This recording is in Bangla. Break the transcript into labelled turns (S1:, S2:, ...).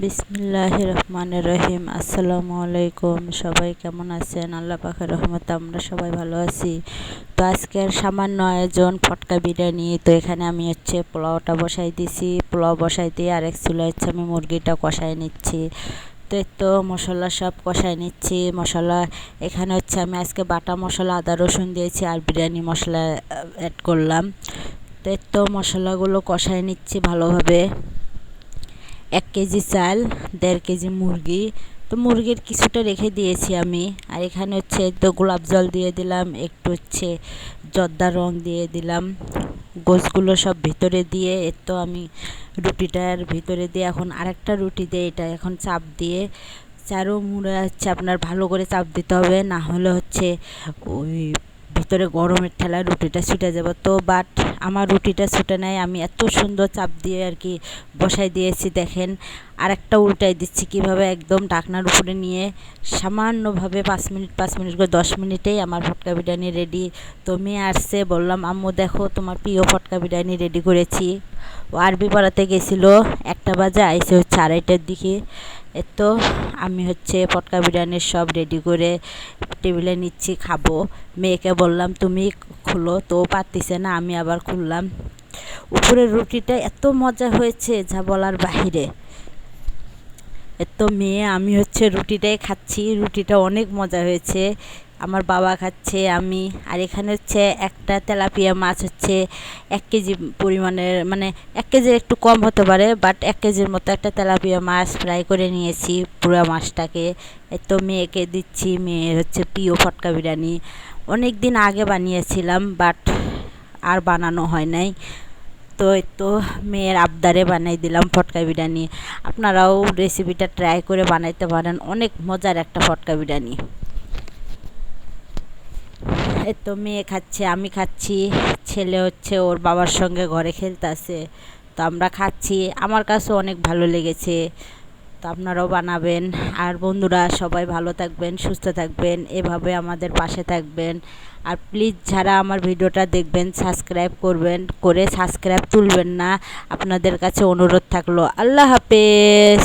S1: বিসমিল্লাহির রহমানির রহিম। আসসালামু আলাইকুম। সবাই কেমন আছেন? আল্লাহ পাকের রহমতে আমরা সবাই ভালো আছি। তো আজকের সামান্য আয়োজন ফটকা বিরিয়ানি। তো এখানে আমি পোলাওটা বসাই দিছি। পোলাও বসাই দিয়ে আরেক চুলায় আমি মুরগিটা কষাই নিচ্ছি। তো এই তো মশলা সব কষাই নিচ্ছি। মশলা এখানে আমি আজকে বাটা মশলা আদা রসুন দিয়েছি আর বিরিয়ানি মশলা অ্যাড করলাম। তো এই তো মশলাগুলো কষাই নিচ্ছি ভালোভাবে। 1 কেজি চাল, 1.5 কেজি মুরগি। তো মুরগির কিছুটা রেখে দিয়েছি আমি। আর এখানে তো গোলাপ জল দিয়ে দিলাম, একটু জর্দা রং দিয়ে দিলাম। গোশগুলো সব ভিতরে দিয়ে তো আমি রুটিটার ভিতরে দিয়ে এখন আরেকটা রুটি দিয়ে এটা এখন চাপ দিয়ে চারো মুড়ে আপনার ভালো করে চাপ দিতে হবে, না হলে ওই ভিতরে গরমের ঠেলায় রুটিটা ছুটে যাবে। তো বাট আমার রুটিটা ছুটে নেয়, আমি এত সুন্দর চাপ দিয়ে আর কি বসাই দিয়েছি। দেখেন আরেকটা উল্টাই দিচ্ছি কীভাবে, একদম ঢাকনার উপরে নিয়ে সামান্যভাবে 5 মিনিট করে 10 মিনিটেই আমার ফটকা বিরিয়ানি রেডি। তো মেয়ে আসছে, বললাম আম্মু দেখো তোমার প্রিয় ফটকা বিরিয়ানি রেডি করেছি। ও আরবি পড়াতে গেছিলো, 1টা বাজে আইসে 2:30টার দিকে। তো আমি ফটকা বিরিয়ানির সব রেডি করে টেবিলে নিচ্ছি, খাবো। মেয়েকে বললাম তুমি খুলো, তো পারতিছে না, আমি আবার খুললাম। উপরের রুটিটা এত মজা হয়েছে যা বলার বাহিরে। তো মেয়ে আমি রুটিটাই খাচ্ছি, রুটিটা অনেক মজা হয়েছে। আমার বাবা খাচ্ছে, আমি। আর এখানে একটা তেলাপিয়া মাছ 1 কেজি পরিমাণের, মানে 1 কেজির একটু কম হতে পারে, বাট 1 কেজির মতো একটা তেলাপিয়া মাছ ফ্রাই করে নিয়েছি পুরো মাছটাকে। তো মেয়েকে দিচ্ছি, মেয়ের প্রিয় ফটকা বিরিয়ানি। অনেক দিন আগে বানিয়েছিলাম, বাট আর বানানো হয় নাই। তো মেয়ের আবদারে বানাই দিলাম ফটকা বিরিয়ানি। আপনারাও রেসিপিটা ট্রাই করে বানাইতে পারেন, অনেক মজার একটা ফটকা বিরিয়ানি। তো মেয়ে খাচ্ছে, আমি খাচ্ছি, ছেলে ওর বাবার সঙ্গে ঘরে খেলতেছে। তো আমরা খাচ্ছি, আমার কাছেও অনেক ভালো লেগেছে। তো আপনারাও বানাবেন। আর বন্ধুরা সবাই ভালো থাকবেন, সুস্থ থাকবেন, এভাবে আমাদের পাশে থাকবেন। আর প্লিজ যারা আমার ভিডিওটা দেখবেন সাবস্ক্রাইব করবেন, করে সাবস্ক্রাইব তুলবেন না, আপনাদের কাছে অনুরোধ থাকলো। আল্লাহ হাফেজ।